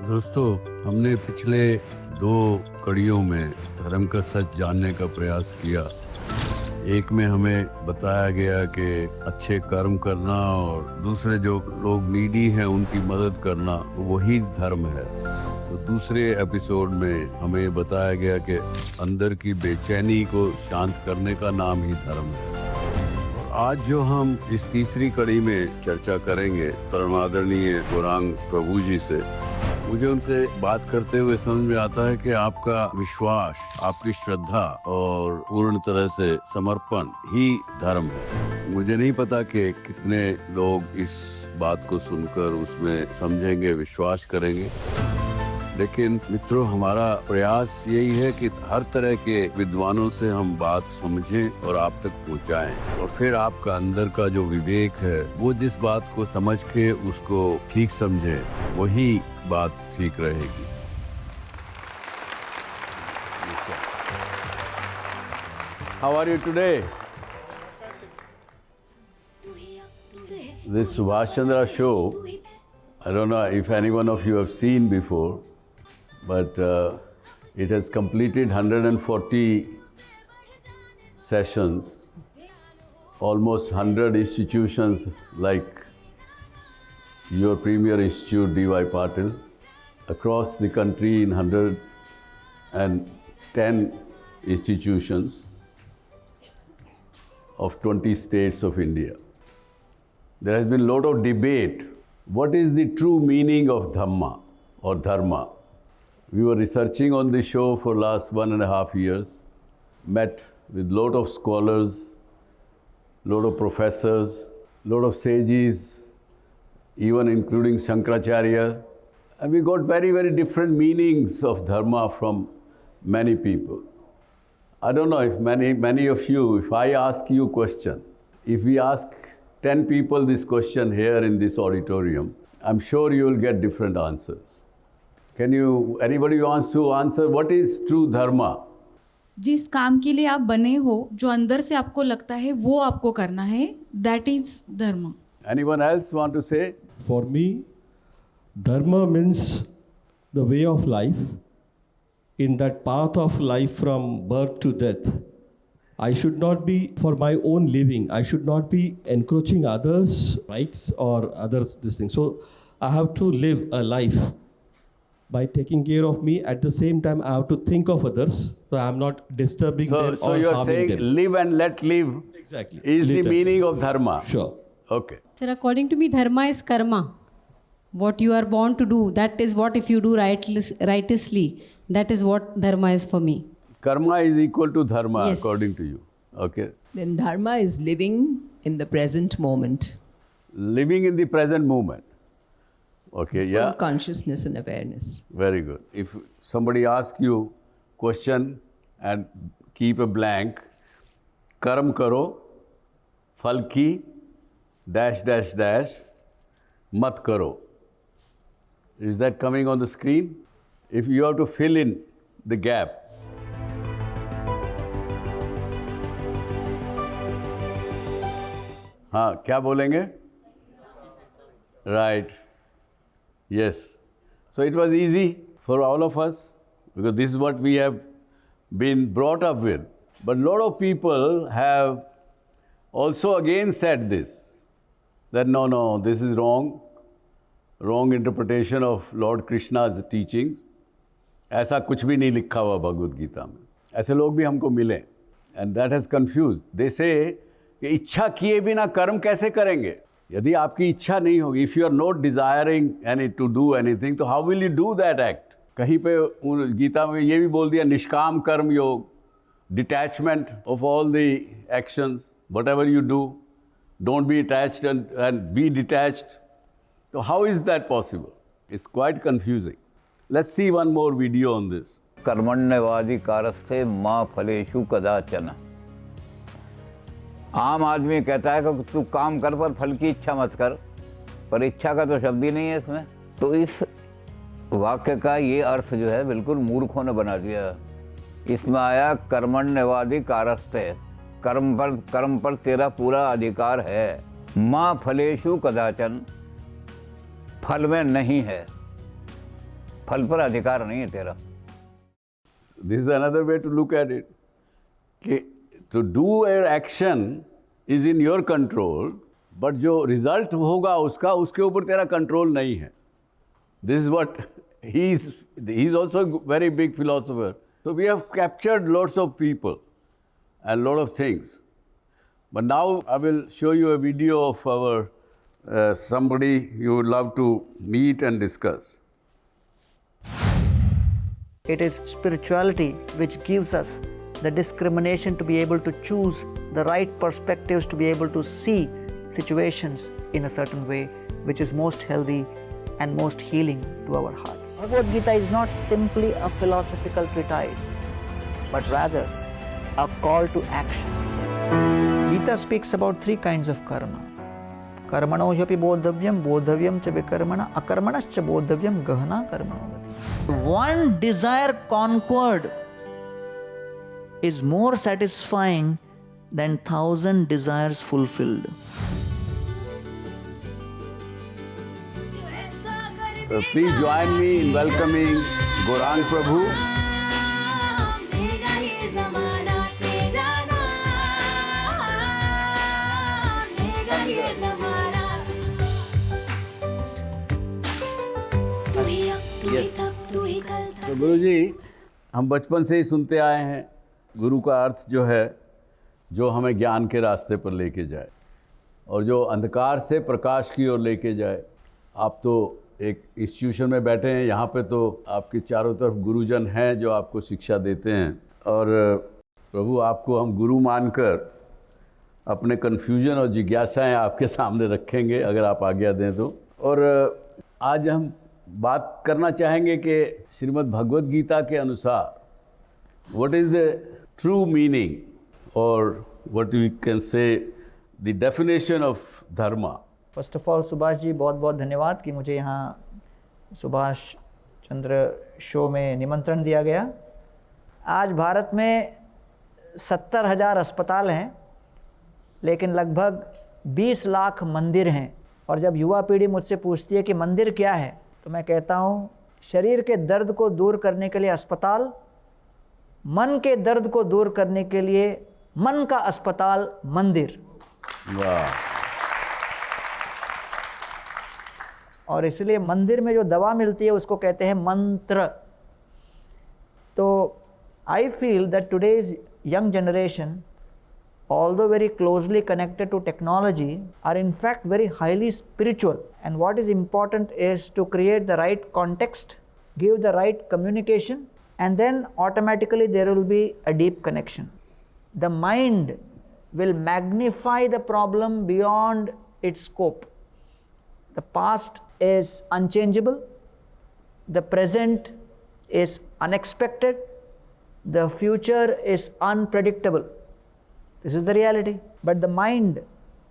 दोस्तों, हमने पिछले 2 कड़ियों में धर्म का सच जानने का प्रयास किया। एक में हमें बताया गया कि अच्छे कर्म करना और दूसरे जो लोग नीडी हैं उनकी मदद करना वही धर्म है। तो दूसरे एपिसोड में हमें बताया गया कि अंदर की बेचैनी को शांत करने का नाम ही धर्म है। और आज जो हम इस तीसरी कड़ी में चर्चा करेंगे परमादरणीय गौरांग प्रभु जी से, मुझे उनसे बात करते हुए समझ में आता है कि आपका विश्वास, आपकी श्रद्धा और पूर्ण तरह से समर्पण ही धर्म है। मुझे नहीं पता कि कितने लोग इस बात को सुनकर उसमें समझेंगे, विश्वास करेंगे, लेकिन मित्रों, हमारा प्रयास यही है कि हर तरह के विद्वानों से हम बात समझें और आप तक पहुंचाएं, और फिर आपका अंदर का जो विवेक है वो जिस बात को समझ के उसको ठीक समझे, वही बात ठीक रहेगी। How are you today? This Subhash Chandra show, I don't know if any one of you have seen before, but it has completed 140 sessions, almost 100 institutions like your premier institute, D.Y. Patil, across the country in 110 institutions of 20 states of India. There has been a lot of debate. What is the true meaning of Dhamma or Dharma? We were researching on the show for last 1.5 years, met with lot of scholars, lot of professors, lot of sages, even including Shankaracharya, and we got very, very different meanings of Dharma from many people. I don't know if many of you, if I ask you a question, if we ask 10 people this question here in this auditorium, I'm sure you will get different answers. Anybody wants to answer what is true dharma? जिस काम के लिए आप बने हो, जो अंदर से आपको लगता है वो आपको करना है, that is dharma. Anyone else want to say? For me, dharma means the way of life. In that path of life from birth to death, I should not be for my own living. I should not be encroaching others' rights or others' this thing. So I have to live a life by taking care of me. At the same time, I have to think of others, so I am not disturbing them So or you are harming saying them. live and let live. Exactly. Is the Literally. meaning of dharma. Sure. Okay. Sir, according to me, dharma is karma. What you are born to do, that is what, if you do righteously, that is what dharma is for me. Karma is equal to dharma, Yes. according to you. Okay. Then dharma is living in the present moment. Living in the present moment. Okay, Full yeah. consciousness and awareness. Very good. If somebody asks you question and keep a blank, कर्म करो, फल की dash dash dash मत करो. Is that coming on the screen? If you have to fill in the gap. हाँ, क्या बोलेंगे? Right. Yes. So it was easy for all of us because this is what we have been brought up with. But a lot of people have also again said this, that no, this is wrong interpretation of Lord Krishna's teachings. ऐसा कुछ भी नहीं लिखा हुआ भगवद गीता में. ऐसे लोग भी हमको मिले. And that has confused. They say कि इच्छा किए बिना कर्म कैसे करेंगे? यदि आपकी इच्छा नहीं होगी, if you are not desiring to do anything, तो how will you do that act? कहीं पे गीता में ये भी बोल दिया निष्काम कर्म योग, detachment of all the actions, whatever you do, don't be attached and be detached. So how is that possible? It's quite confusing. Let's see one more video on this. कर्मण्यवाधिकारस्ते माँ फलेषु कदाचन। आम आदमी कहता है कि तू काम कर पर फल की इच्छा मत कर, पर इच्छा का तो शब्द ही नहीं है इसमें। तो इस वाक्य का ये अर्थ जो है बिल्कुल मूर्खों ने बना दिया। इसमें आया कर्मण्यवाधिकारस्ते, कर्म पर तेरा पूरा अधिकार है। माँ फलेषु कदाचन, फल में नहीं है। फल पर अधिकार नहीं है तेरा। This is another way to look at it. कि to do an action is in your control, but जो result होगा उसका, उसके ऊपर तेरा control नहीं है. This is what he's also a very big philosopher. So we have captured lots of people and lot of things. But now I will show you a video of our somebody you would love to meet and discuss. It is spirituality which gives us the discrimination to be able to choose the right perspectives, to be able to see situations in a certain way, which is most healthy and most healing to our hearts. Bhagavad Gita is not simply a philosophical treatise, but rather a call to action. Gita speaks about three kinds of karma. Karmano hyapi bodhavyam, bodhavyam cha vikarmana, akarmanascha bodhavyam, gahana karmano. One desire conquered is more satisfying than 1,000 desires fulfilled. Please join me in welcoming Gaurang Prabhu. तो गुरु जी, हम बचपन से ही सुनते आए हैं गुरु का अर्थ जो है, जो हमें ज्ञान के रास्ते पर लेके जाए और जो अंधकार से प्रकाश की ओर लेके जाए। आप तो एक इंस्टीट्यूशन में बैठे हैं, यहाँ पे तो आपके चारों तरफ गुरुजन हैं जो आपको शिक्षा देते हैं। और प्रभु, आपको हम गुरु मानकर अपने कन्फ्यूजन और जिज्ञासाएं आपके सामने रखेंगे, अगर आप आज्ञा दें तो। और आज हम बात करना चाहेंगे कि श्रीमद् भगवद गीता के अनुसार what is the true meaning और what we can say the definition of dharma. First of all Subhash ji, बहुत बहुत धन्यवाद कि मुझे यहाँ सुभाष चंद्र शो में निमंत्रण दिया गया। आज भारत में 70,000 अस्पताल हैं, लेकिन लगभग 20 लाख मंदिर हैं। और जब युवा पीढ़ी मुझसे पूछती है कि मंदिर क्या है, तो मैं कहता हूँ शरीर के दर्द को दूर करने के लिए अस्पताल, मन के दर्द को दूर करने के लिए मन का अस्पताल मंदिर। वाह। और इसलिए मंदिर में जो दवा मिलती है उसको कहते हैं मंत्र। तो I feel that today's young generation, although very closely connected to technology, are in fact very highly spiritual. And what is important is to create the right context, give the right communication, and then automatically there will be a deep connection. The mind will magnify the problem beyond its scope. The past is unchangeable, the present is unexpected, the future is unpredictable. This is the reality. But the mind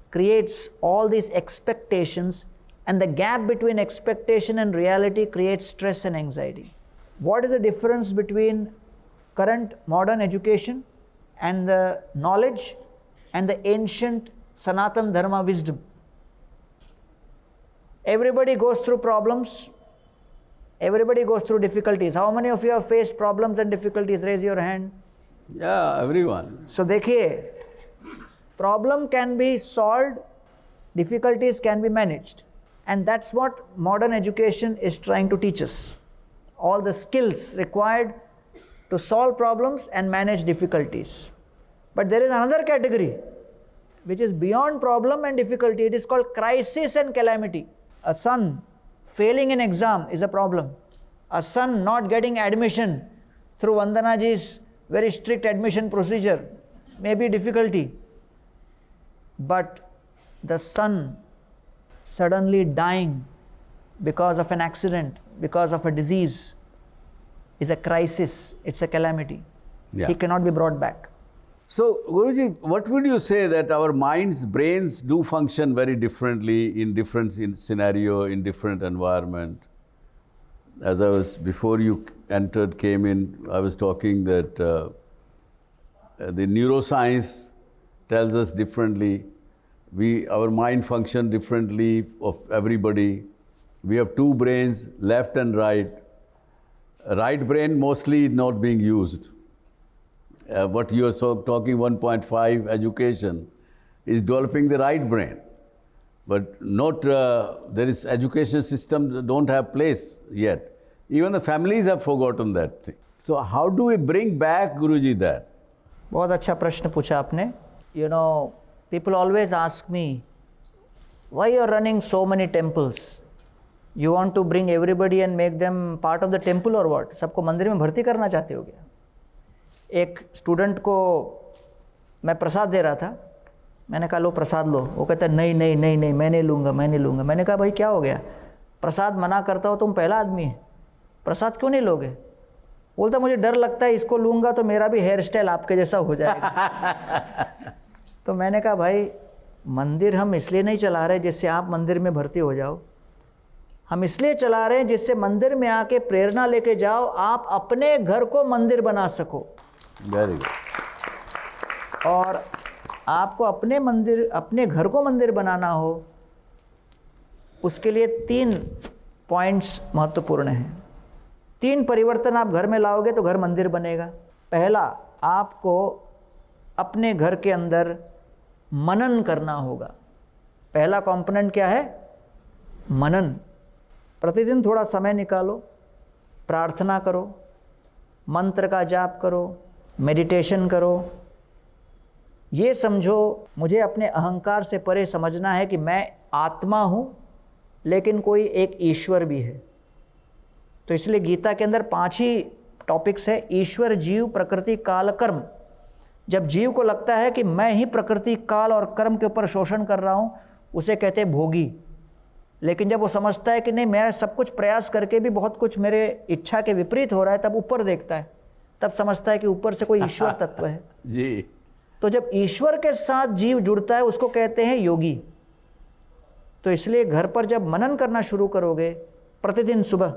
creates all these expectations, and the gap between expectation and reality creates stress and anxiety. What is the difference between current modern education and the knowledge and the ancient Sanatan Dharma wisdom? Everybody goes through problems. Everybody goes through difficulties. How many of you have faced problems and difficulties? Raise your hand. Yeah, everyone. So देखिए, problem can be solved, difficulties can be managed, and that's what modern education is trying to teach us. All the skills required to solve problems and manage difficulties. But there is another category which is beyond problem and difficulty. It is called crisis and calamity. A son failing in exam is a problem. A son not getting admission through Vandana ji's very strict admission procedure may be difficulty. But the son suddenly dying because of an accident, because of a disease, is a crisis, it's a calamity. Yeah. He cannot be brought back. So, Guruji, what would you say that our minds, brains do function very differently in different scenario, in different environment? As I was, before you came in, I was talking that the neuroscience tells us differently. Our mind function differently of everybody. We have two brains, left and right. right brain mostly not being used. What you are talking 1.5 education is developing the right brain, but not there is education system that don't have place yet. Even the families have forgotten that thing. So how do we bring back, Guruji, that? बहुत अच्छा प्रश्न पूछा आपने. You know, people always ask me, why you are running so many temples? You want to bring everybody and make them part of the temple or what? सबको मंदिर में भर्ती करना चाहते हो क्या? एक स्टूडेंट को मैं प्रसाद दे रहा था. मैंने कहा लो प्रसाद लो. वो कहता है नहीं नहीं नहीं नहीं मैं नहीं लूँगा, मैं नहीं लूँगा. मैंने कहा भाई क्या हो गया? प्रसाद मना करता हो, तुम पहला आदमी है, प्रसाद क्यों नहीं लोगे? बोलता मुझे डर लगता है इसको लूँगा तो मेरा भी हेयर स्टाइल आपके जैसा हो जाएगा. तो मैंने कहा भाई मंदिर हम इसलिए नहीं चला रहे जिससे आप मंदिर में भर्ती हो जाओ. हम इसलिए चला रहे हैं जिससे मंदिर में आके प्रेरणा लेके जाओ, आप अपने घर को मंदिर बना सको. Very good. और आपको अपने घर को मंदिर बनाना हो, उसके लिए 3 पॉइंट्स महत्वपूर्ण हैं. 3 परिवर्तन आप घर में लाओगे तो घर मंदिर बनेगा. पहला, आपको अपने घर के अंदर मनन करना होगा. पहला कंपोनेंट क्या है? मनन. प्रतिदिन थोड़ा समय निकालो, प्रार्थना करो, मंत्र का जाप करो, मेडिटेशन करो. ये समझो मुझे अपने अहंकार से परे समझना है कि मैं आत्मा हूँ लेकिन कोई एक ईश्वर भी है. तो इसलिए गीता के अंदर 5 ही टॉपिक्स है. ईश्वर, जीव, प्रकृति, काल, कर्म. जब जीव को लगता है कि मैं ही प्रकृति, काल और कर्म के ऊपर शोषण कर रहा हूँ, उसे कहते हैं भोगी. लेकिन जब वो समझता है कि नहीं मैं सब कुछ प्रयास करके भी बहुत कुछ मेरे इच्छा के विपरीत हो रहा है, तब ऊपर देखता है, तब समझता है कि ऊपर से कोई ईश्वर तत्व है. जी. तो जब ईश्वर के साथ जीव जुड़ता है उसको कहते हैं योगी. तो इसलिए घर पर जब मनन करना शुरू करोगे प्रतिदिन सुबह,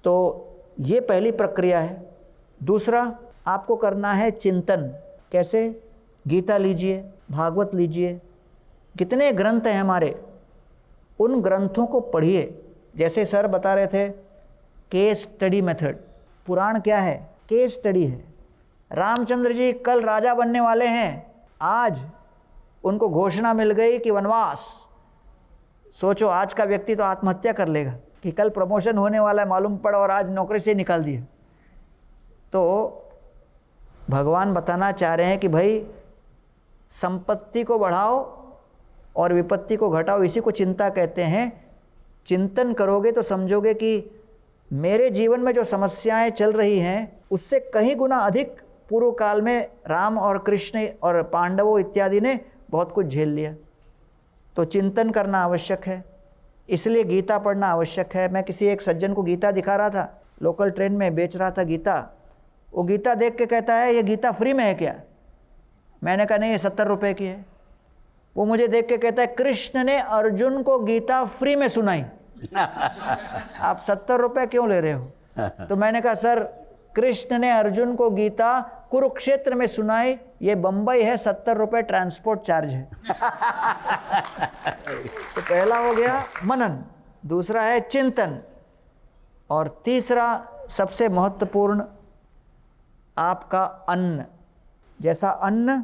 तो ये पहली प्रक्रिया है. दूसरा, आपको करना है चिंतन. कैसे? गीता लीजिए, भागवत लीजिए, कितने ग्रंथ हैं हमारे, उन ग्रंथों को पढ़िए. जैसे सर बता रहे थे केस स्टडी मेथड. पुराण क्या है? केस स्टडी है. रामचंद्र जी कल राजा बनने वाले हैं, आज उनको घोषणा मिल गई कि वनवास. सोचो आज का व्यक्ति तो आत्महत्या कर लेगा कि कल प्रमोशन होने वाला है मालूम पड़ा और आज नौकरी से निकाल दिया. तो भगवान बताना चाह रहे हैं कि भाई संपत्ति को बढ़ाओ और विपत्ति को घटाओ. इसी को चिंता कहते हैं. चिंतन करोगे तो समझोगे कि मेरे जीवन में जो समस्याएं चल रही हैं उससे कहीं गुना अधिक पूर्व काल में राम और कृष्ण और पांडवों इत्यादि ने बहुत कुछ झेल लिया. तो चिंतन करना आवश्यक है. इसलिए गीता पढ़ना आवश्यक है. मैं किसी एक सज्जन को गीता दिखा रहा था, लोकल ट्रेन में बेच रहा था गीता. वो गीता देख के कहता है ये गीता फ्री में है क्या? मैंने कहा नहीं, ये 70 रुपये की है. वो मुझे देख के कहता है कृष्ण ने अर्जुन को गीता फ्री में सुनाई, आप 70 रुपये क्यों ले रहे हो? तो मैंने कहा सर कृष्ण ने अर्जुन को गीता कुरुक्षेत्र में सुनाई, ये बंबई है, 70 रुपये ट्रांसपोर्ट चार्ज है. तो पहला हो गया मनन, दूसरा है चिंतन, और तीसरा सबसे महत्वपूर्ण आपका अन्न. जैसा अन्न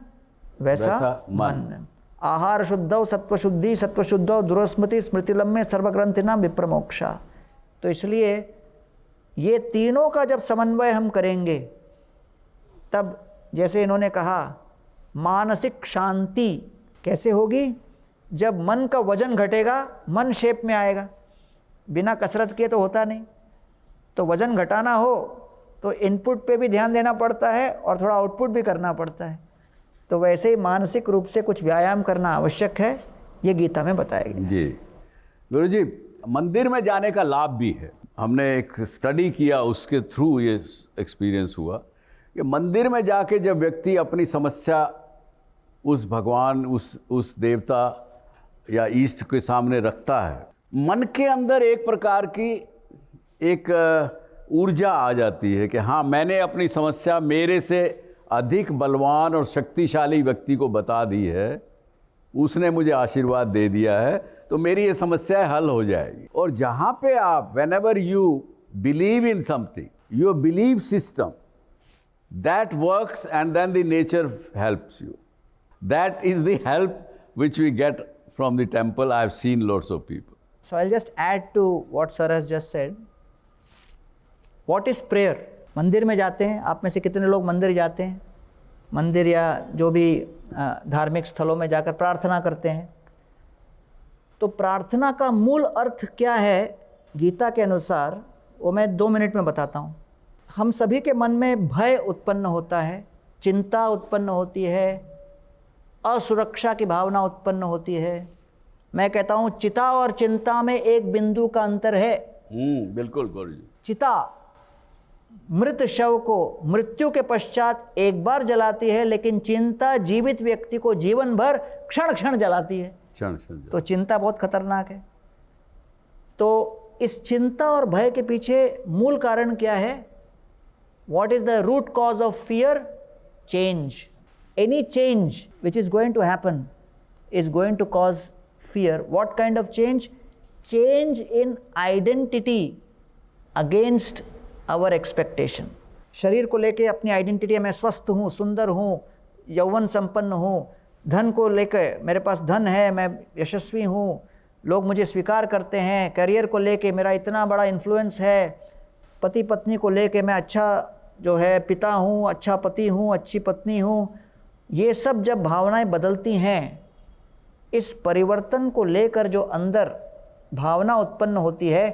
वैसा मन. आहार शुद्धौ सत्वशुद्धि, सत्वशुद्धौ दुरस्मृति, स्मृतिलम्य सर्वग्रंथिनाम विप्रमोक्षा. तो इसलिए ये तीनों का जब समन्वय हम करेंगे तब जैसे इन्होंने कहा मानसिक शांति कैसे होगी? जब मन का वजन घटेगा मन शेप में आएगा. बिना कसरत किए तो होता नहीं. तो वजन घटाना हो तो इनपुट पे भी ध्यान देना पड़ता है और थोड़ा आउटपुट भी करना पड़ता है. तो वैसे ही मानसिक रूप से कुछ व्यायाम करना आवश्यक है, ये गीता में बताया गया. जी गुरु जी, मंदिर में जाने का लाभ भी है. हमने एक स्टडी किया, उसके थ्रू ये एक्सपीरियंस हुआ कि मंदिर में जाके जब व्यक्ति अपनी समस्या उस भगवान, उस देवता या ईष्ट के सामने रखता है, मन के अंदर एक प्रकार की एक ऊर्जा आ जाती है कि हाँ मैंने अपनी समस्या मेरे से अधिक बलवान और शक्तिशाली व्यक्ति को बता दी है, उसने मुझे आशीर्वाद दे दिया है, तो मेरी ये समस्या हल हो जाएगी. और जहाँ पे आप whenever you believe in something, your belief system, that works, and then the nature helps you. That is the help which we get from the temple. I've seen lots of people. So I'll just add to what sir has just said. What is prayer? मंदिर में जाते हैं, आप में से कितने लोग मंदिर जाते हैं? मंदिर या जो भी धार्मिक स्थलों में जाकर प्रार्थना करते हैं। तो प्रार्थना का मूल अर्थ क्या है गीता के अनुसार, वो मैं 2 मिनट में बताता हूँ। हम सभी के मन में भय उत्पन्न होता है, चिंता उत्पन्न होती है, असुरक्षा की भावना उत्पन्न होती है। मैं कहता हूँ चिता और चिंता में एक बिंदु का अंतर है। बिल्कुल गुरुजी। चिता मृत शव को मृत्यु के पश्चात एक बार जलाती है, लेकिन चिंता जीवित व्यक्ति को जीवन भर क्षण क्षण जलाती है। तो चिंता बहुत खतरनाक है। तो इस चिंता और भय के पीछे मूल कारण क्या है? What is the root cause of fear? Change. Any change which is going to happen is going to cause fear. What kind of change? Change in identity against our expectation. शरीर को लेके अपनी आइडेंटिटी, मैं स्वस्थ हूँ, सुंदर हूँ, यौवन संपन्न हूँ। धन को लेके मेरे पास धन है, मैं यशस्वी हूँ, लोग मुझे स्वीकार करते हैं। करियर को लेके मेरा इतना बड़ा इन्फ्लुएंस है। पति पत्नी को लेके मैं अच्छा जो है पिता हूँ, अच्छा पति हूँ, अच्छी पत्नी हूँ। ये सब जब भावनाएं बदलती हैं, इस परिवर्तन को लेकर जो अंदर भावना उत्पन्न होती है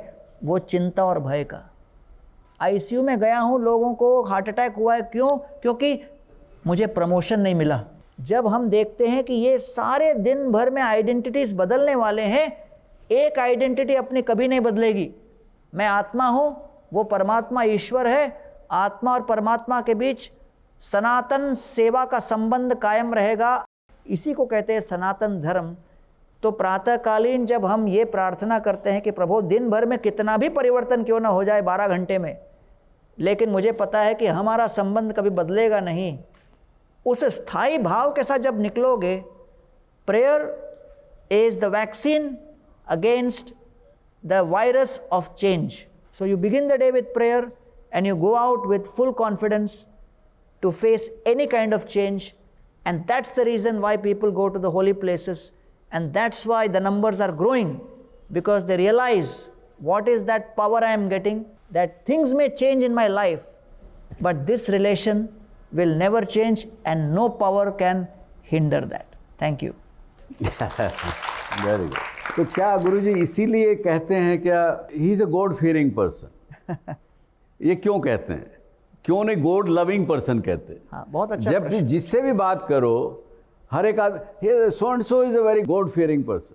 वो चिंता और भय का। आईसीयू में गया हूँ, लोगों को हार्ट अटैक हुआ है, क्यों? क्योंकि मुझे प्रमोशन नहीं मिला। जब हम देखते हैं कि ये सारे दिन भर में आइडेंटिटीज बदलने वाले हैं, एक आइडेंटिटी अपनी कभी नहीं बदलेगी। मैं आत्मा हूँ, वो परमात्मा ईश्वर है। आत्मा और परमात्मा के बीच सनातन सेवा का संबंध कायम रहेगा। इसी को कहते हैं सनातन धर्म। तो प्रातःकालीन जब हम ये प्रार्थना करते हैं कि प्रभु दिन भर में कितना भी परिवर्तन क्यों ना हो जाए 12 घंटे में, लेकिन मुझे पता है कि हमारा संबंध कभी बदलेगा नहीं, उस स्थायी भाव के साथ जब निकलोगे, prayer is the vaccine against the virus of change. So you begin the day with prayer and you go out with full confidence to face any kind of change, and that's the reason why people go to the holy places, and that's why the numbers are growing, because they realize what is that power I am getting, that things may change in my life, but this relation will never change and no power can hinder that. Thank you. Very good. तो क्या गुरुजी इसीलिए कहते हैं क्या he is a God fearing person? ये क्यों कहते हैं? क्यों नहीं गॉड लविंग पर्सन कहते हैं? हाँ, बहुत अच्छा। जब भी जिससे भी बात करो, हर एक आदमी so and so is a very God fearing person.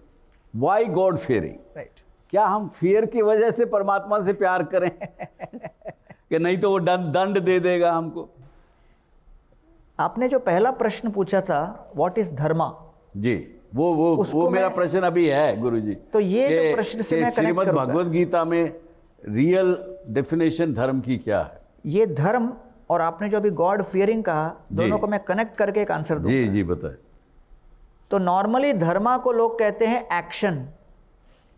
Why God fearing? Right. क्या हम फियर की वजह से परमात्मा से प्यार करें कि नहीं तो वो दंड दे देगा हमको? आपने जो पहला प्रश्न पूछा था, व्हाट इज धर्मा, जी, वो मेरा प्रश्न अभी है गुरुजी। तो ये जो प्रश्न से मैं कनेक्ट श्रीमद् करूंगा, भगवद गीता में रियल डेफिनेशन धर्म की क्या है? ये धर्म और आपने जो अभी गॉड फियरिंग कहा, दोनों को मैं कनेक्ट करके एक आंसर दूंगा। जी जी बताए। तो नॉर्मली धर्मा को लोग कहते हैं एक्शन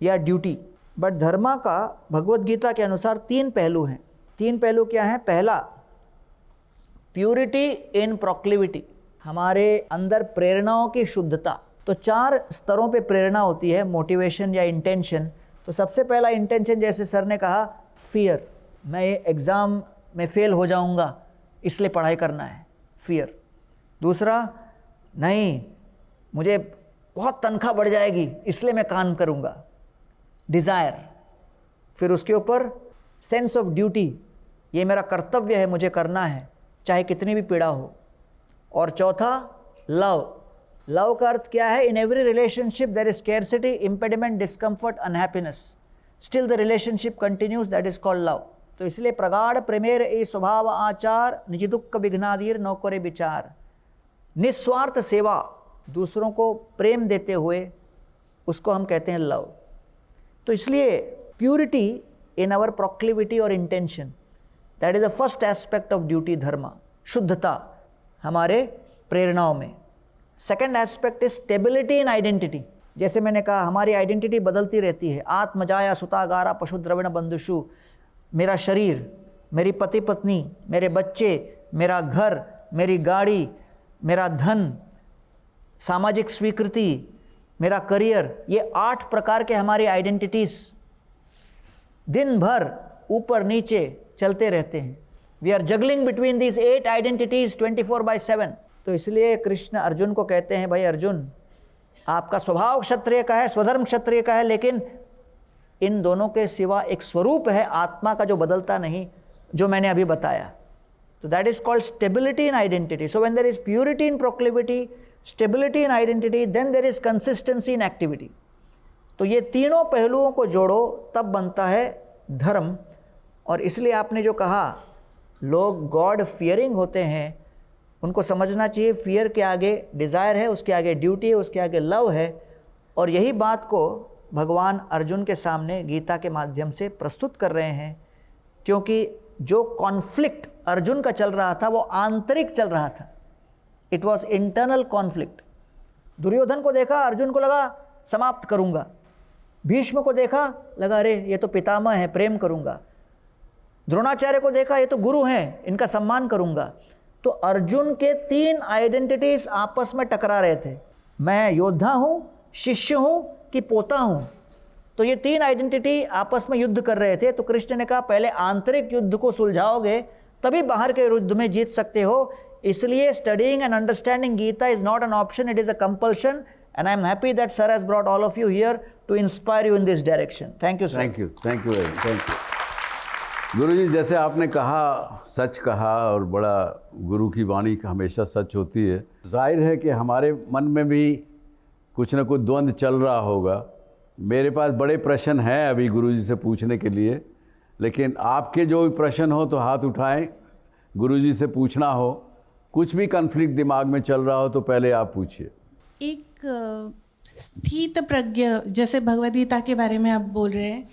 या ड्यूटी, बट धर्मा का भगवद गीता के अनुसार 3 पहलू हैं। 3 पहलू क्या हैं? पहला, प्यूरिटी इन प्रोक्लिविटी, हमारे अंदर प्रेरणाओं की शुद्धता। तो 4 स्तरों पे प्रेरणा होती है, मोटिवेशन या इंटेंशन। तो सबसे पहला इंटेंशन, जैसे सर ने कहा, फियर, मैं ये एग्ज़ाम में फेल हो जाऊंगा इसलिए पढ़ाई करना है, फियर। दूसरा, नहीं मुझे बहुत तनख्वाह बढ़ जाएगी इसलिए मैं काम करूंगा, डिज़ायर। फिर उसके ऊपर सेंस ऑफ ड्यूटी, ये मेरा कर्तव्य है, मुझे करना है चाहे कितनी भी पीड़ा हो। और चौथा, लव। लव का अर्थ क्या है? In every relationship there is scarcity, impediment, discomfort, unhappiness, still the relationship continues, that is called love. तो इसलिए प्रगाढ़ प्रेमेर ए स्वभाव आचार, निज दुख विघ्नाधीर नौकरे विचार। निस्वार्थ सेवा, दूसरों को प्रेम देते हुए, उसको हम कहते हैं लव। तो इसलिए प्यूरिटी इन आवर प्रोक्लिविटी और intention, that is the first aspect of duty dharma, शुद्धता हमारे प्रेरणाओं में। Second aspect is stability in identity. जैसे मैंने कहा, हमारी आइडेंटिटी बदलती रहती है। आत्मजाया सुतागारा पशु द्रविण बंधुषु, मेरा शरीर, मेरी पति पत्नी, मेरे बच्चे, मेरा घर, मेरी गाड़ी, मेरा धन, सामाजिक स्वीकृति, मेरा करियर, ये 8 प्रकार के हमारी आइडेंटिटीज दिन भर ऊपर नीचे चलते रहते हैं। We are juggling between these 8 identities 24/7। तो इसलिए कृष्ण अर्जुन को कहते हैं, भाई अर्जुन, आपका स्वभाव क्षत्रिय का है, स्वधर्म क्षत्रिय का है, लेकिन इन दोनों के सिवा एक स्वरूप है आत्मा का जो बदलता नहीं, जो मैंने अभी बताया। तो that is called stability in identity. So when there is purity in proclivity, stability in identity, then there is consistency in activity. तो ये तीनों पहलुओं को जोड़ो तब बनता है धर्म। और इसलिए आपने जो कहा लोग गॉड फियरिंग होते हैं, उनको समझना चाहिए फियर के आगे डिज़ायर है, उसके आगे ड्यूटी है, उसके आगे लव है। और यही बात को भगवान अर्जुन के सामने गीता के माध्यम से प्रस्तुत कर रहे हैं, क्योंकि जो कॉन्फ्लिक्ट अर्जुन का चल रहा था वो आंतरिक चल रहा था। It was internal conflict. Duryodhan को देखा, अर्जुन को लगा समाप्त करूंगा। भीष्म को देखा, लगा अरे ये तो पितामह है, प्रेम करूंगा। द्रोणाचार्य को देखा, ये तो गुरु हैं, इनका सम्मान करूंगा। तो अर्जुन के 3 आइडेंटिटीज आपस में टकरा रहे थे, मैं योद्धा हूं, शिष्य हूं कि पोता हूं। तो ये 3 आइडेंटिटी आपस में युद्ध कर रहे थे। तो कृष्ण ने कहा पहले आंतरिक युद्ध को सुलझाओगे तभी बाहर के युद्ध में जीत सकते हो। इसलिए studying and understanding Gita is not an option, it is a compulsion. And I am happy that sir has brought all of you here to inspire you in this direction. Thank you sir. Thank you very thank you. Guruji, जैसे आपने कहा, सच कहा, और बड़ा गुरु की वाणी हमेशा सच होती है। जाहिर है कि हमारे मन में भी कुछ ना कुछ द्वंद्व चल रहा होगा। मेरे पास बड़े प्रश्न हैं अभी गुरुजी से पूछने के लिए, लेकिन आपके जो भी प्रश्न हो तो हाथ उठाएं, गुरुजी से पूछना हो। कुछ भी कन्फ्लिक्ट दिमाग में चल रहा हो तो पहले आप पूछिए। एक स्थित प्रज्ञ, जैसे भगवद गीता के बारे में आप बोल रहे हैं,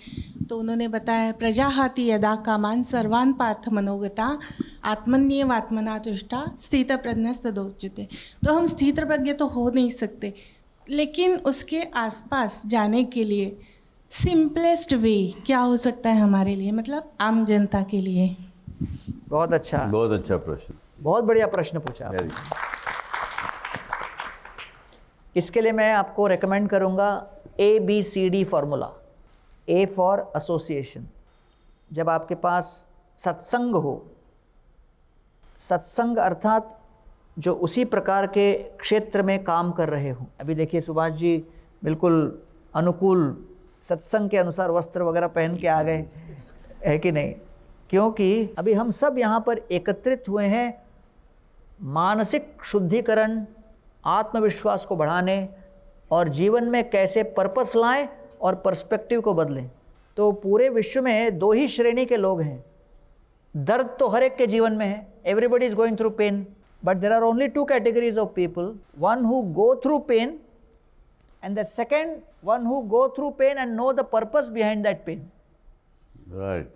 तो उन्होंने बताया प्रजाहाति यदा कामान सर्वान पार्थ मनोगता आत्मन्येव आत्मना तुष्टा स्थित प्रज्ञस्तदोच्यते। तो हम स्थित प्रज्ञ तो हो नहीं सकते, लेकिन उसके आसपास जाने के लिए सिंपलेस्ट वे क्या हो सकता है हमारे लिए, मतलब आम जनता के लिए? बहुत अच्छा प्रश्न, बहुत बढ़िया प्रश्न पूछा आपने। इसके लिए मैं आपको रेकमेंड करूंगा ABCD formula. A for association. जब आपके पास सत्संग हो, सत्संग अर्थात जो उसी प्रकार के क्षेत्र में काम कर रहे हो। अभी देखिए सुभाष जी बिल्कुल अनुकूल सत्संग के अनुसार वस्त्र वगैरह पहन के आ गए, है कि नहीं? क्योंकि अभी हम सब यहाँ पर एकत्रित हुए हैं मानसिक शुद्धिकरण, आत्मविश्वास को बढ़ाने और जीवन में कैसे पर्पस लाएं और पर्सपेक्टिव को बदलें। तो पूरे विश्व में 2 ही श्रेणी के लोग हैं। दर्द तो हर एक के जीवन में है, everybody is going through pain, but there are only 2 categories of people, one who go through pain and the second one who go through pain and know the purpose behind that pain. Right.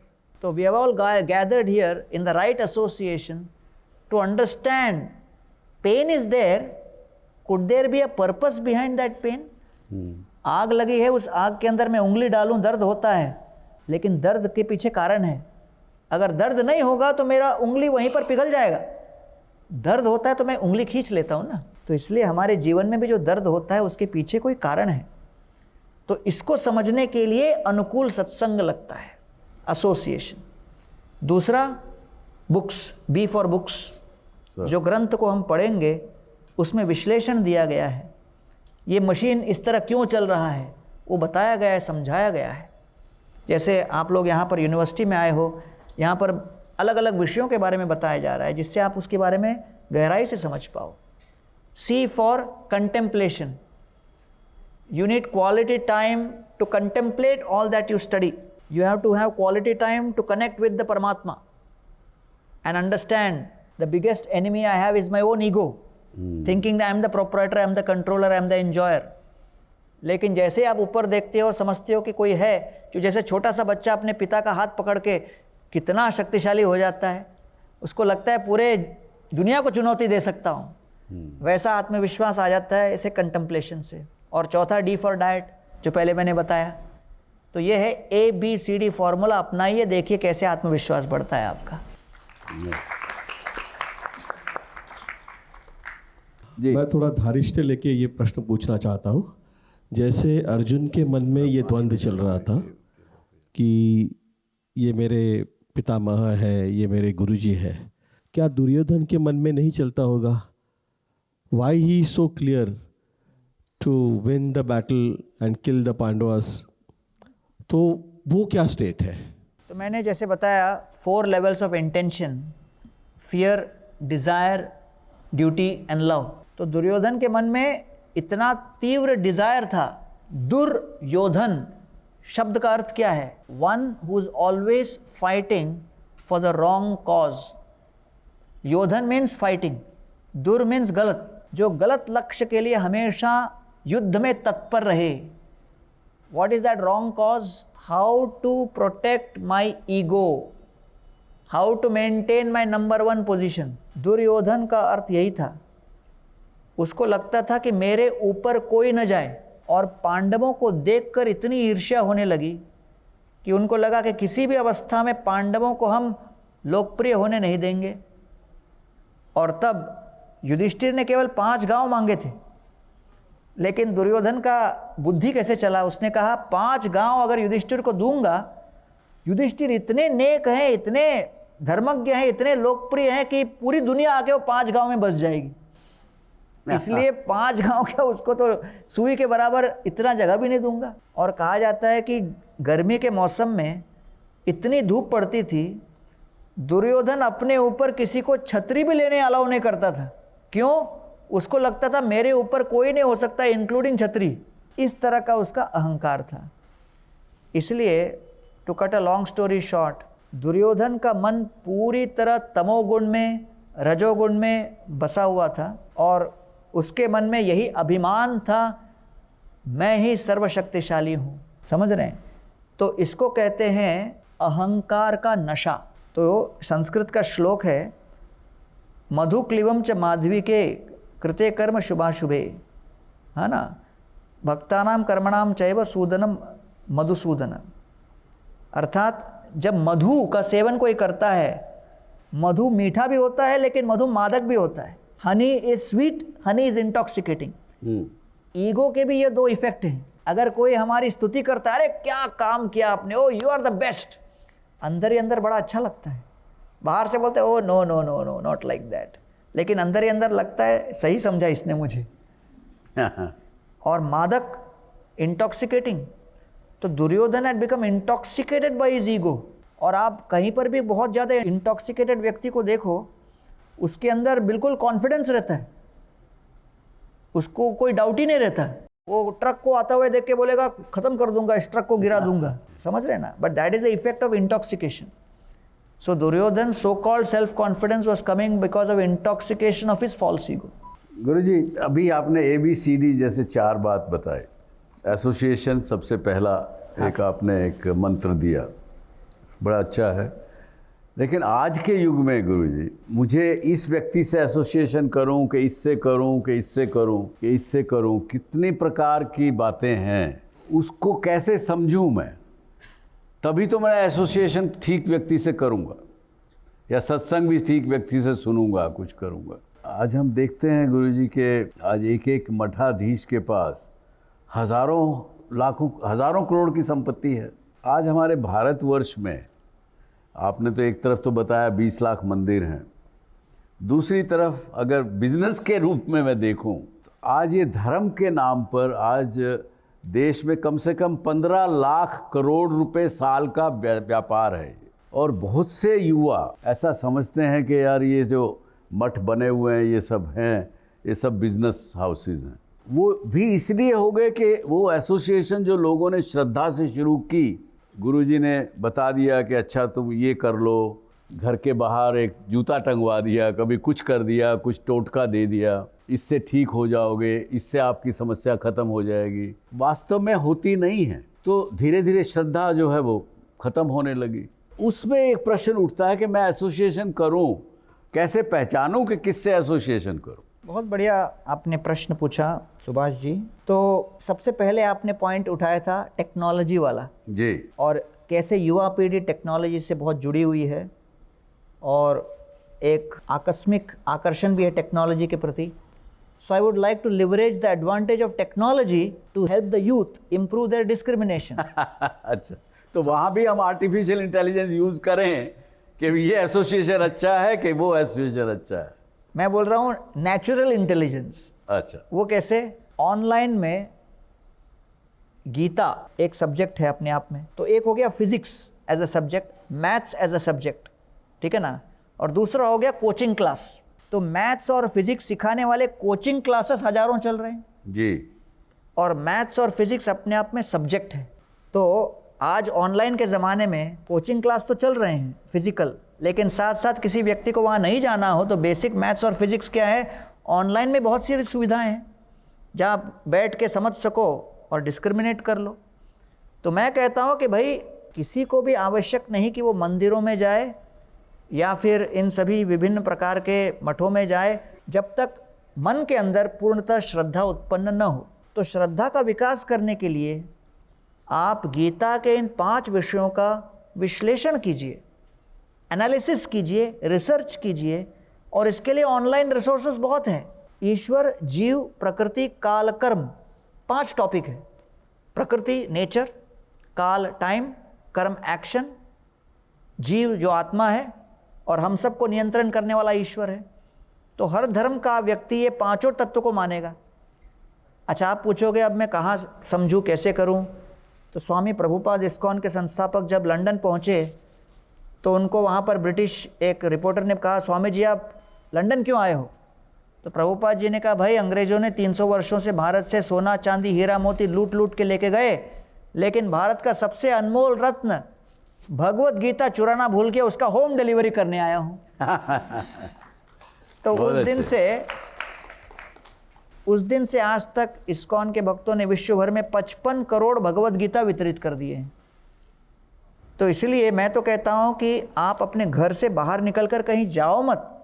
So we have all gathered here in the right association to understand pain is there. Could there be a purpose behind that pain? आग लगी है, उस आग के अंदर मैं उंगली डालूं दर्द होता है, लेकिन दर्द के पीछे कारण है। अगर दर्द नहीं होगा तो मेरा उंगली वहीं पर पिघल जाएगा। दर्द होता है तो मैं उंगली खींच लेता हूं ना। तो इसलिए हमारे जीवन में भी जो दर्द होता है उसके पीछे कोई कारण है। तो इसको समझने के लिए अनुकूल सत्संग लगता है, एसोसिएशन। दूसरा बुक्स, B फॉर बुक्स। जो ग्रंथ को हम पढ़ेंगे उसमें विश्लेषण दिया गया है, ये मशीन इस तरह क्यों चल रहा है वो बताया गया है, समझाया गया है। जैसे आप लोग यहाँ पर यूनिवर्सिटी में आए हो, यहाँ पर अलग अलग विषयों के बारे में बताया जा रहा है जिससे आप उसके बारे में गहराई से समझ पाओ। C for contemplation. You need quality time to contemplate all that you study. You have to have quality time to connect with the Paramatma and understand the biggest enemy I have is my own ego. Thinking that I am the proprietor, I am the controller, I am the enjoyer. लेकिन जैसे आप ऊपर देखते हो और समझते हो कि कोई है जो जैसे छोटा सा बच्चा अपने पिता का हाथ पकड़ के कितना शक्तिशाली हो जाता है, उसको लगता है पूरे दुनिया को चुनौती दे सकता हूँ, वैसा आत्मविश्वास आ जाता है इसे कंटेम्पलेशन से। और चौथा D फॉर डाइट, जो पहले मैंने बताया तो ये है ABCD फॉर्मूला, अपनाइए, देखिए कैसे आत्मविश्वास बढ़ता है आपका। जी। मैं थोड़ा धारिष्ट लेके ये प्रश्न पूछना चाहता हूँ। जैसे अर्जुन के मन में ये द्वंद्व चल रहा था कि ये मेरे पितामह है, ये मेरे गुरुजी है, क्या दुर्योधन के मन में नहीं चलता होगा? Why he so clear to win the battle and kill the Pandavas? तो वो क्या स्टेट है? तो मैंने जैसे बताया 4 levels of intention, fear, desire, duty and love. तो दुर्योधन के मन में इतना तीव्र डिज़ायर था। दुर्योधन शब्द का अर्थ क्या है? One who is always fighting for the wrong cause. योधन मीन्स फाइटिंग, दुर मीन्स गलत, जो गलत लक्ष्य के लिए हमेशा युद्ध में तत्पर रहे। What is that wrong cause? How to protect my ego, how to maintain my number 1 position. Duryodhan का अर्थ यही था। उसको लगता था कि मेरे ऊपर कोई न जाए, और पांडवों को देखकर इतनी ईर्ष्या होने लगी कि उनको लगा कि किसी भी अवस्था में पांडवों को हम लोकप्रिय होने नहीं देंगे। और तब युधिष्ठिर ने केवल 5 गांव मांगे थे, लेकिन दुर्योधन का बुद्धि कैसे चला? उसने कहा 5 गांव अगर युधिष्ठिर को दूंगा, युधिष्ठिर इतने नेक हैं, इतने धर्मज्ञ हैं, इतने लोकप्रिय हैं कि पूरी दुनिया आके वो 5 गांव में बस जाएगी। इसलिए 5 गांव क्या, उसको तो सुई के बराबर इतना जगह भी नहीं दूंगा। और कहा जाता है कि गर्मी के मौसम में इतनी धूप पड़ती थी, दुर्योधन अपने ऊपर किसी को छतरी भी लेने अलाउ नहीं करता था। क्यों? उसको लगता था मेरे ऊपर कोई नहीं हो सकता, इंक्लूडिंग छतरी। इस तरह का उसका अहंकार था। इसलिए to cut a long story short, Duryodhana का मन पूरी तरह तमोगुण में, रजोगुण में बसा हुआ था, और उसके मन में यही अभिमान था, मैं ही सर्वशक्तिशाली हूँ। समझ रहे हैं? तो इसको कहते हैं अहंकार का नशा। तो संस्कृत का श्लोक है, मधु क्लिवम च माधवी के कृते कर्म शुभाशुभे, है ना, भक्तानाम कर्मणाम चैव सूदनम मधुसूदनम। अर्थात जब मधु का सेवन कोई करता है, मधु मीठा भी होता है लेकिन मधु मादक भी होता है। Honey is sweet, honey is intoxicating. Ego के भी ये 2 इफेक्ट हैं। अगर कोई हमारी स्तुति करता है, अरे क्या काम किया आपने, ओ यू आर द बेस्ट, अंदर ही अंदर बड़ा अच्छा लगता है। बाहर से बोलते हैं oh no no no no not like that, लेकिन अंदर ही अंदर लगता है सही समझा इसने मुझे। और मादक, इंटॉक्सिकेटिंग। तो Duryodhana had become intoxicated by his ego. और आप कहीं पर भी बहुत ज़्यादा इंटॉक्सिकेटेड व्यक्ति को देखो, उसके अंदर बिल्कुल कॉन्फिडेंस रहता है, उसको कोई डाउट ही नहीं रहता। वो ट्रक को आता हुआ देख के बोलेगा खत्म कर दूंगा, इस ट्रक को गिरा दूंगा। समझ रहे हैं ना? But that is the effect of intoxication. So Duryodhan so-called self-confidence was coming because of intoxication of his false ego. गुरुजी, अभी आपने ABCD जैसे 4 बात बताए। एसोसिएशन सबसे पहला, एक आपने एक मंत्र दिया, बड़ा अच्छा है। लेकिन आज के युग में गुरुजी, मुझे इस व्यक्ति से एसोसिएशन करूं कि इससे करूं कि इससे करूं कि इससे करूं, कितनी प्रकार की बातें हैं, उसको कैसे समझूं मैं? तभी तो मैं एसोसिएशन ठीक व्यक्ति से करूंगा, या सत्संग भी ठीक व्यक्ति से सुनूंगा, कुछ करूंगा। आज हम देखते हैं गुरुजी के आज एक एक मठाधीश के पास हज़ारों लाखों हज़ारों करोड़ की संपत्ति है। आज हमारे भारतवर्ष में आपने तो एक तरफ तो बताया 20 लाख मंदिर हैं, दूसरी तरफ अगर बिजनेस के रूप में मैं देखूं तो आज ये धर्म के नाम पर आज देश में कम से कम 15 लाख करोड़ रुपए साल का व्यापार है। और बहुत से युवा ऐसा समझते हैं कि यार ये जो मठ बने हुए हैं ये सब हैं, ये सब बिजनेस हाउसेस हैं। वो भी इसलिए हो गए कि वो एसोसिएशन जो लोगों ने श्रद्धा से शुरू की, गुरुजी ने बता दिया कि अच्छा तुम ये कर लो, घर के बाहर एक जूता टंगवा दिया, कभी कुछ कर दिया, कुछ टोटका दे दिया, इससे ठीक हो जाओगे, इससे आपकी समस्या ख़त्म हो जाएगी। वास्तव में होती नहीं है। तो धीरे धीरे श्रद्धा जो है वो ख़त्म होने लगी। उसमें एक प्रश्न उठता है कि मैं एसोसिएशन करूं, कैसे पहचानूं कि किससे एसोसिएशन करूं? बहुत बढ़िया आपने प्रश्न पूछा सुभाष जी। तो सबसे पहले आपने पॉइंट उठाया था टेक्नोलॉजी वाला जी। और कैसे युवा पीढ़ी टेक्नोलॉजी से बहुत जुड़ी हुई है और एक आकस्मिक आकर्षण भी है टेक्नोलॉजी के प्रति। So I would like to leverage the advantage of technology to help the youth improve their discrimination. अच्छा, तो वहाँ भी हम आर्टिफिशियल इंटेलिजेंस यूज़ करें कि ये एसोसिएशन अच्छा है कि वो एसोसिएशन अच्छा है? मैं बोल रहा हूँ नेचुरल इंटेलिजेंस। अच्छा, वो कैसे? ऑनलाइन में गीता एक सब्जेक्ट है अपने आप में, तो एक हो गया physics as a subject, maths as a subject, ठीक है ना, और दूसरा हो गया कोचिंग क्लास। तो मैथ्स और फिजिक्स सिखाने वाले कोचिंग क्लासेस हजारों चल रहे हैं जी। और मैथ्स और फिजिक्स अपने आप में सब्जेक्ट है। तो आज ऑनलाइन के ज़माने में कोचिंग क्लास तो चल रहे हैं फिजिकल, लेकिन साथ साथ किसी व्यक्ति को वहाँ नहीं जाना हो तो बेसिक मैथ्स और फिजिक्स क्या है, ऑनलाइन में बहुत सी सुविधाएं हैं जहाँ आप बैठ के समझ सको और डिस्क्रिमिनेट कर लो। तो मैं कहता हूँ कि भाई किसी को भी आवश्यक नहीं कि वो मंदिरों में जाए या फिर इन सभी विभिन्न प्रकार के मठों में जाए, जब तक मन के अंदर पूर्णतः श्रद्धा उत्पन्न न हो। तो श्रद्धा का विकास करने के लिए आप गीता के इन 5 विषयों का विश्लेषण कीजिए, एनालिसिस कीजिए, रिसर्च कीजिए, और इसके लिए ऑनलाइन रिसोर्सेज बहुत हैं। ईश्वर, जीव, प्रकृति, काल, कर्म, 5 टॉपिक है। प्रकृति नेचर, काल टाइम, कर्म एक्शन, जीव जो आत्मा है, और हम सबको नियंत्रण करने वाला ईश्वर है। तो हर धर्म का व्यक्ति ये 5 तत्व को मानेगा। अच्छा, आप पूछोगे अब मैं कहाँ समझूँ, कैसे करूँ? तो स्वामी प्रभुपाद इस्कॉन के संस्थापक जब लंदन पहुँचे तो उनको वहाँ पर ब्रिटिश एक रिपोर्टर ने कहा, स्वामी जी आप लंदन क्यों आए हो? तो प्रभुपाद जी ने कहा, भाई अंग्रेज़ों ने 300 वर्षों से भारत से सोना चांदी हीरा मोती लूट लूट के लेके गए, लेकिन भारत का सबसे अनमोल रत्न भगवत गीता चुराना भूल के उसका होम डिलीवरी करने आया हूँ। तो उस दिन से आज तक इस्कॉन के भक्तों ने विश्व भर में 55 करोड़ भगवत गीता वितरित कर दिए हैं। तो इसलिए मैं तो कहता हूँ कि आप अपने घर से बाहर निकलकर कहीं जाओ मत।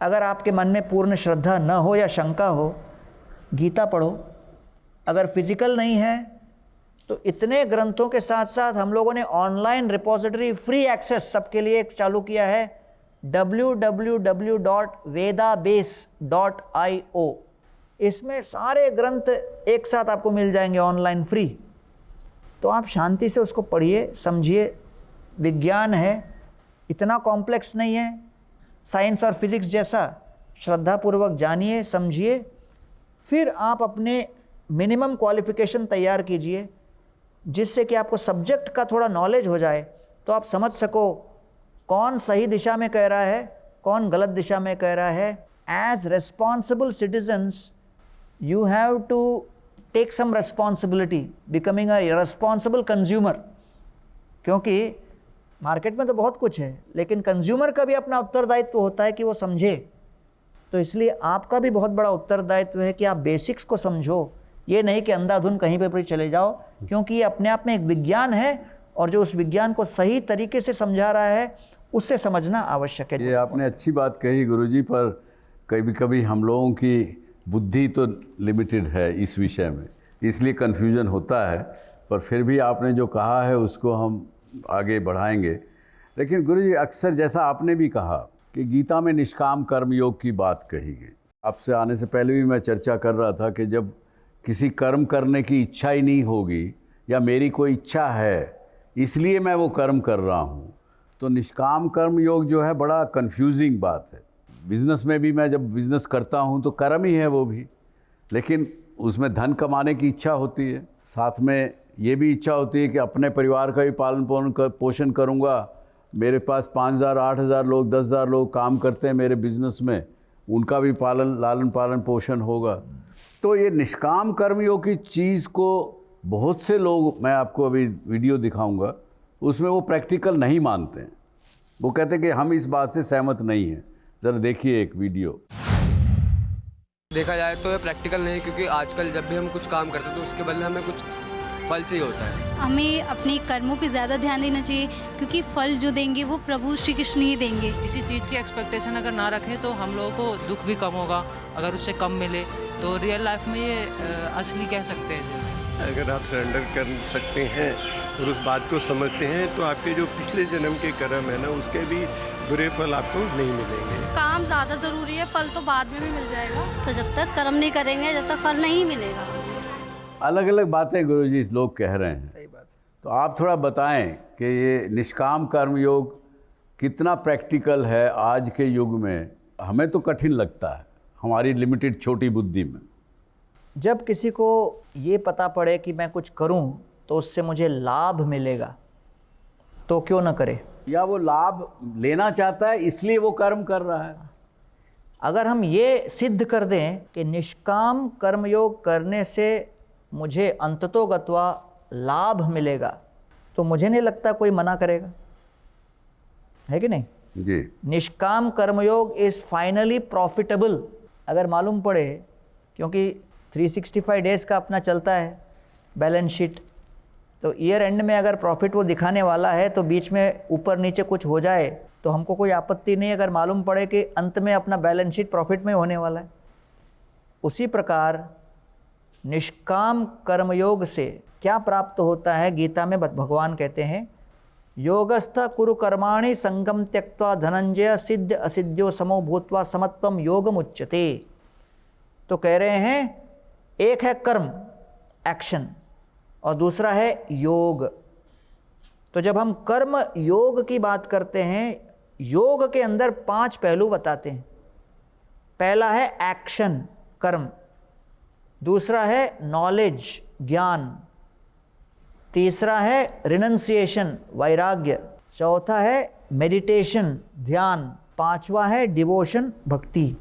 अगर आपके मन में पूर्ण श्रद्धा न हो या शंका हो, गीता पढ़ो। अगर फिजिकल नहीं है तो इतने ग्रंथों के साथ साथ हम लोगों ने ऑनलाइन रिपोजिटरी फ्री एक्सेस सबके लिए एक चालू किया है, www.vedabase.io। इसमें सारे ग्रंथ एक साथ आपको मिल जाएंगे ऑनलाइन फ्री। तो आप शांति से उसको पढ़िए, समझिए। विज्ञान है, इतना कॉम्प्लेक्स नहीं है, साइंस और फिजिक्स जैसा। श्रद्धापूर्वक जानिए, समझिए, फिर आप अपने मिनिमम क्वालिफिकेशन तैयार कीजिए, जिससे कि आपको सब्जेक्ट का थोड़ा नॉलेज हो जाए, तो आप समझ सको कौन सही दिशा में कह रहा है, कौन गलत दिशा में कह रहा है। As responsible citizens you have to take some responsibility, becoming a responsible consumer. क्योंकि मार्केट में तो बहुत कुछ है, लेकिन कंज्यूमर का भी अपना उत्तरदायित्व होता है कि वो समझे। तो इसलिए आपका भी बहुत बड़ा उत्तरदायित्व है कि आप बेसिक्स को समझो, ये नहीं कि अंधाधुन कहीं पे भी चले जाओ, क्योंकि ये अपने आप में एक विज्ञान है और जो उस विज्ञान को सही तरीके से समझा रहा है उससे समझना आवश्यक है। ये आपने अच्छी बात कही गुरुजी, पर कभी कभी हम लोगों की बुद्धि तो लिमिटेड है इस विषय में, इसलिए कन्फ्यूजन होता है। पर फिर भी आपने जो कहा है उसको हम आगे बढ़ाएंगे। लेकिन गुरुजी, अक्सर जैसा आपने भी कहा कि गीता में निष्काम कर्म योग की बात कही गई। आपसे आने से पहले भी मैं चर्चा कर रहा था कि जब किसी कर्म करने की इच्छा ही नहीं होगी, या मेरी कोई इच्छा है इसलिए मैं वो कर्म कर रहा हूँ, तो निष्काम कर्म योग जो है बड़ा कंफ्यूजिंग बात है। बिज़नेस में भी मैं जब बिज़नेस करता हूँ तो कर्म ही है वो भी, लेकिन उसमें धन कमाने की इच्छा होती है, साथ में ये भी इच्छा होती है कि अपने परिवार का भी पालन पोषण करूँगा। मेरे पास 5,000 8,000 लोग 10,000 लोग काम करते हैं मेरे बिज़नेस में, उनका भी लालन पालन पोषण होगा। तो ये निष्काम कर्मयोग की चीज़ को बहुत से लोग, मैं आपको अभी वीडियो दिखाऊंगा, उसमें वो प्रैक्टिकल नहीं मानते हैं। वो कहते हैं कि हम इस बात से सहमत नहीं हैं। ज़रा देखिए एक वीडियो। देखा जाए तो ये प्रैक्टिकल नहीं है, क्योंकि आजकल जब भी हम कुछ काम करते हैं तो उसके बदले हमें कुछ फल चाहिए होता है। हमें अपने कर्मों पे ज़्यादा ध्यान देना चाहिए, क्योंकि फल जो देंगे वो प्रभु श्री कृष्ण ही देंगे। किसी चीज़ की एक्सपेक्टेशन अगर ना रखें तो हम लोगों को दुख भी कम होगा, अगर उससे कम मिले तो रियल लाइफ में ये असली कह सकते हैं। अगर आप सरेंडर कर सकते हैं और उस बात को समझते हैं तो आपके जो पिछले जन्म के कर्म है ना, उसके भी बुरे फल आपको नहीं मिलेंगे। काम ज़्यादा ज़रूरी है, फल तो बाद में भी मिल जाएगा। तो जब तक कर्म नहीं करेंगे जब तक फल नहीं मिलेगा। अलग अलग बातें गुरुजी लोग कह रहे हैं, सही बात। तो आप थोड़ा बताएं कि ये निष्काम कर्म योग कितना प्रैक्टिकल है आज के युग में। हमें तो कठिन लगता है हमारी लिमिटेड छोटी बुद्धि में। जब किसी को ये पता पड़े कि मैं कुछ करूं तो उससे मुझे लाभ मिलेगा, तो क्यों ना करे। या वो लाभ लेना चाहता है इसलिए वो कर्म कर रहा है। अगर हम ये सिद्ध कर दें कि निष्काम कर्मयोग करने से मुझे अंततोगत्वा लाभ मिलेगा, तो मुझे नहीं लगता कोई मना करेगा, है कि नहीं जी। निष्काम कर्मयोग इज़ फाइनली प्रॉफिटेबल अगर मालूम पड़े, क्योंकि 365 डेज़ का अपना चलता है बैलेंस शीट, तो ईयर एंड में अगर प्रॉफिट वो दिखाने वाला है तो बीच में ऊपर नीचे कुछ हो जाए तो हमको कोई आपत्ति नहीं, अगर मालूम पड़े कि अंत में अपना बैलेंस शीट प्रॉफिट में होने वाला है। उसी प्रकार निष्काम कर्मयोग से क्या प्राप्त होता है, गीता में भगवान कहते हैं, योगस्थ कुरु कर्माणि संगम त्यक्त्वा धनंजय सिद्ध असिद्ध्यो समो भूत्वा समत्वम योगम उच्यते। तो कह रहे हैं एक है कर्म एक्शन और दूसरा है योग। तो जब हम कर्म योग की बात करते हैं, योग के अंदर 5 पहलू बताते हैं। पहला है एक्शन कर्म, दूसरा है नॉलेज ज्ञान, तीसरा है रिनंसिएशन वैराग्य, चौथा है मेडिटेशन ध्यान, पांचवा है डिवोशन भक्ति।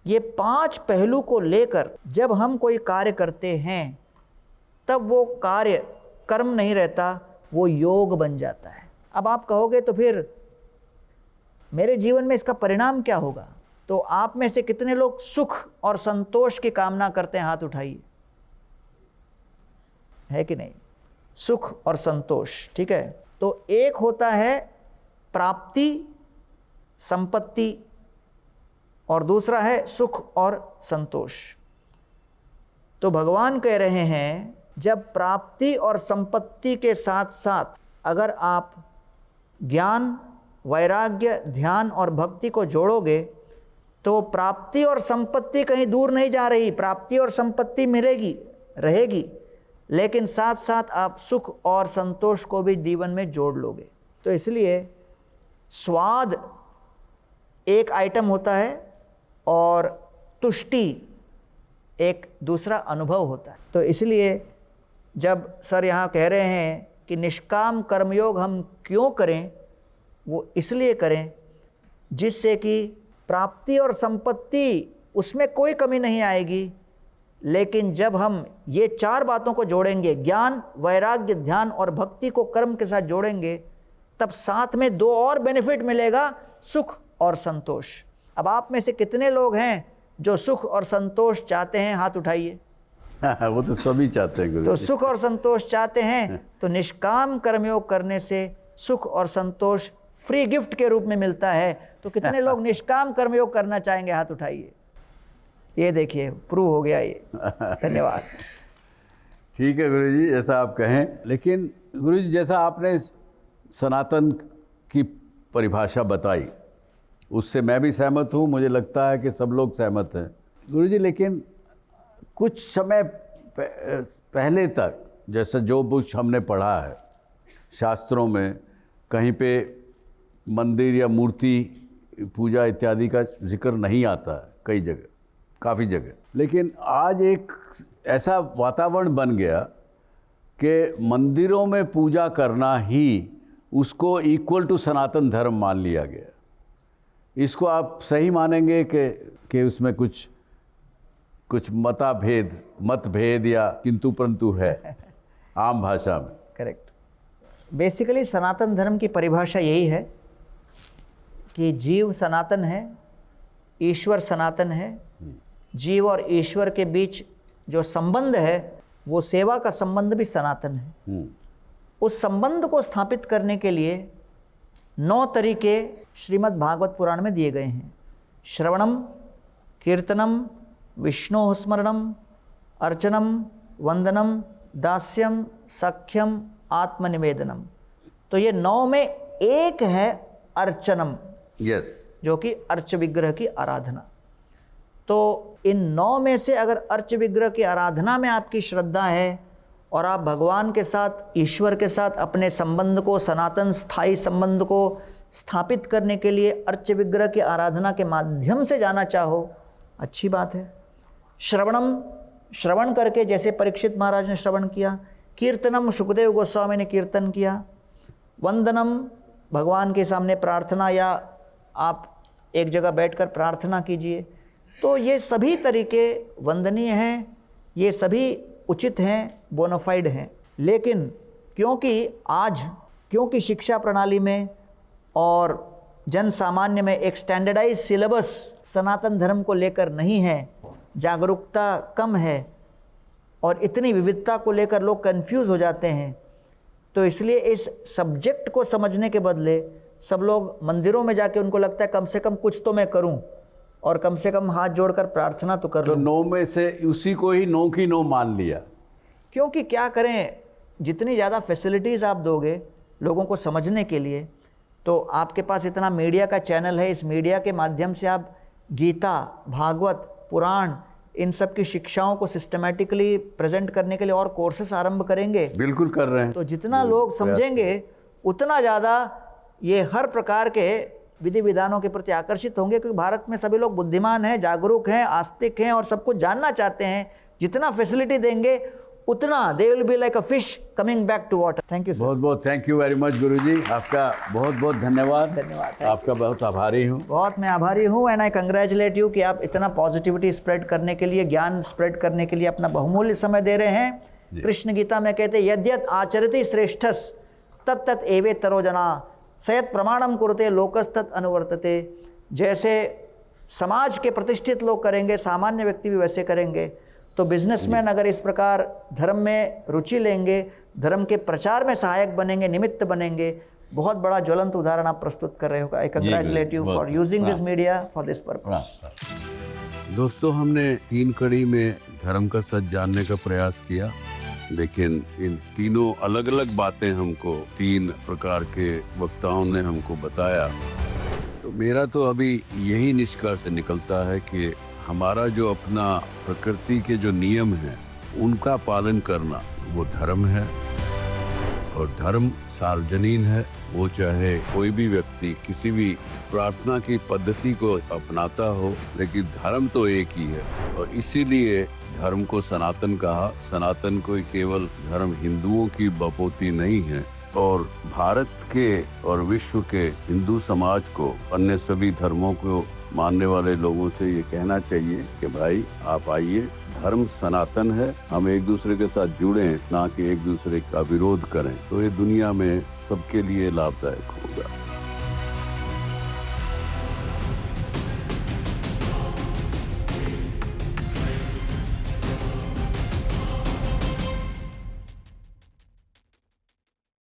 ये 5 पहलू को लेकर जब हम कोई कार्य करते हैं तब वो कार्य कर्म नहीं रहता, वो योग बन जाता है। अब आप कहोगे तो फिर मेरे जीवन में इसका परिणाम क्या होगा, तो आप में से कितने लोग सुख और संतोष की कामना करते हैं, हाथ उठाइए, है कि नहीं। सुख और संतोष, ठीक है। तो एक होता है प्राप्ति संपत्ति और दूसरा है सुख और संतोष। तो भगवान कह रहे हैं जब प्राप्ति और संपत्ति के साथ साथ अगर आप ज्ञान वैराग्य ध्यान और भक्ति को जोड़ोगे तो प्राप्ति और संपत्ति कहीं दूर नहीं जा रही, प्राप्ति और संपत्ति मिलेगी रहेगी, लेकिन साथ साथ आप सुख और संतोष को भी जीवन में जोड़ लोगे। तो इसलिए स्वाद एक आइटम होता है और तुष्टि एक दूसरा अनुभव होता है। तो इसलिए जब सर यहाँ कह रहे हैं कि निष्काम कर्मयोग हम क्यों करें, वो इसलिए करें जिससे कि प्राप्ति और संपत्ति उसमें कोई कमी नहीं आएगी, लेकिन जब हम ये 4 बातों को जोड़ेंगे, ज्ञान वैराग्य ध्यान और भक्ति को कर्म के साथ जोड़ेंगे, तब साथ में 2 और बेनिफिट मिलेगा, सुख और संतोष। अब आप में से कितने लोग हैं जो सुख और संतोष चाहते हैं, हाथ उठाइए। वो तो सभी चाहते हैं गुरु तो जी। सुख और संतोष चाहते हैं तो निष्काम कर्मयोग करने से सुख और संतोष फ्री गिफ्ट के रूप में मिलता है। तो कितने लोग निष्काम कर्मयोग करना चाहेंगे, हाथ उठाइए। ये देखिए प्रूव हो गया ये। धन्यवाद। ठीक है गुरु जी, जैसा आप कहें। लेकिन गुरु जी जैसा आपने सनातन की परिभाषा बताई उससे मैं भी सहमत हूँ, मुझे लगता है कि सब लोग सहमत हैं गुरु जी। लेकिन कुछ समय पहले तक जैसा जो कुछ हमने पढ़ा है शास्त्रों में, कहीं पे मंदिर या मूर्ति पूजा इत्यादि का जिक्र नहीं आता है, कई जगह काफ़ी जगह। लेकिन आज एक ऐसा वातावरण बन गया कि मंदिरों में पूजा करना ही उसको इक्वल टू सनातन धर्म मान लिया गया। इसको आप सही मानेंगे कि उसमें कुछ मतभेद या किंतु परंतु है आम भाषा में? करेक्ट। बेसिकली सनातन धर्म की परिभाषा यही है कि जीव सनातन है, ईश्वर सनातन है। जीव और ईश्वर के बीच जो संबंध है वो सेवा का संबंध भी सनातन है। उस संबंध को स्थापित करने के लिए 9 तरीके श्रीमद् भागवत पुराण में दिए गए हैं। श्रवणम, कीर्तनम, विष्णु स्मरणम, अर्चनम, वंदनम, दास्यम, सख्यम, आत्मनिवेदनम। तो ये 9 में एक है अर्चनम, जो कि अर्च विग्रह की आराधना। तो इन 9 में से अगर अर्च विग्रह की आराधना में आपकी श्रद्धा है और आप भगवान के साथ, ईश्वर के साथ अपने संबंध को, सनातन स्थायी संबंध को स्थापित करने के लिए अर्च विग्रह की आराधना के माध्यम से जाना चाहो, अच्छी बात है। श्रवणम, श्रवण करके, जैसे परीक्षित महाराज ने श्रवण किया। कीर्तनम, सुखदेव गोस्वामी ने कीर्तन किया। वंदनम, भगवान के सामने प्रार्थना, या आप एक जगह बैठकर प्रार्थना कीजिए। तो ये सभी तरीके वंदनीय हैं, ये सभी उचित हैं, बोनाफाइड हैं। लेकिन क्योंकि शिक्षा प्रणाली में और जन सामान्य में एक स्टैंडर्डाइज सिलेबस सनातन धर्म को लेकर नहीं है, जागरूकता कम है और इतनी विविधता को लेकर लोग कंफ्यूज हो जाते हैं, तो इसलिए इस सब्जेक्ट को समझने के बदले सब लोग मंदिरों में जाके उनको लगता है कम से कम कुछ तो मैं करूं और कम से कम हाथ जोड़कर प्रार्थना तो कर लूं। तो 9 में से उसी को ही 9 की 9 मान लिया। क्योंकि क्या करें, जितनी ज़्यादा फैसिलिटीज़ आप दोगे लोगों को समझने के लिए, तो आपके पास इतना मीडिया का चैनल है, इस मीडिया के माध्यम से आप गीता, भागवत, पुराण, इन सब की शिक्षाओं को सिस्टमैटिकली प्रेजेंट करने के लिए और कोर्सेस आरंभ करेंगे। बिल्कुल कर रहे हैं। तो जितना लोग समझेंगे उतना ज़्यादा ये हर प्रकार के विधि विधानों के प्रति आकर्षित होंगे, क्योंकि भारत में सभी लोग बुद्धिमान हैं, जागरूक हैं, आस्तिक हैं और सब कुछ जानना चाहते हैं। जितना फैसिलिटी देंगे उतना they will be like a fish coming back to water. Thank you. बहुत बहुत thank you very much Guruji, आपका बहुत बहुत धन्यवाद। धन्यवाद। आपका बहुत आभारी हूँ। बहुत मैं आभारी हूँ एंड आई कंग्रेचुलेट यू कि आप इतना पॉजिटिविटी स्प्रेड करने के लिए, ज्ञान स्प्रेड करने के लिए अपना बहुमूल्य समय दे रहे हैं। कृष्ण गीता में कहते हैं यद्यत आचरति श्रेष्ठस तत्तत एवेतरो जना सयत प्रमाणम कुरुते लोकस्तत् अनुवर्तते। जैसे समाज के प्रतिष्ठित लोग करेंगे, सामान्य व्यक्ति भी वैसे करेंगे। तो बिजनेसमैन अगर इस प्रकार धर्म में रुचि लेंगे, धर्म के प्रचार में सहायक बनेंगे, निमित्त बनेंगे, बहुत बड़ा ज्वलंत उदाहरण आप प्रस्तुत कर रहे हो। आई congratulate you for using this media for this purpose. दोस्तों, हमने 3 कड़ी में धर्म का सच जानने का प्रयास किया, लेकिन इन तीनों अलग अलग बातें हमको 3 प्रकार के वक्ताओं ने हमको बताया। तो मेरा तो अभी यही निष्कर्ष निकलता है कि हमारा जो अपना प्रकृति के जो नियम हैं उनका पालन करना वो धर्म है, और धर्म सार्वजनीन है। वो चाहे कोई भी व्यक्ति किसी भी प्रार्थना की पद्धति को अपनाता हो, लेकिन धर्म तो एक ही है। और इसीलिए धर्म को सनातन कहा। सनातन कोई केवल धर्म हिंदुओं की बपोती नहीं है, और भारत के और विश्व के हिंदू समाज को, अन्य सभी धर्मों को मानने वाले लोगों से ये कहना चाहिए कि भाई आप आइए, धर्म सनातन है, हम एक दूसरे के साथ जुड़ें, ना कि एक दूसरे का विरोध करें। तो ये दुनिया में सबके लिए लाभदायक होगा।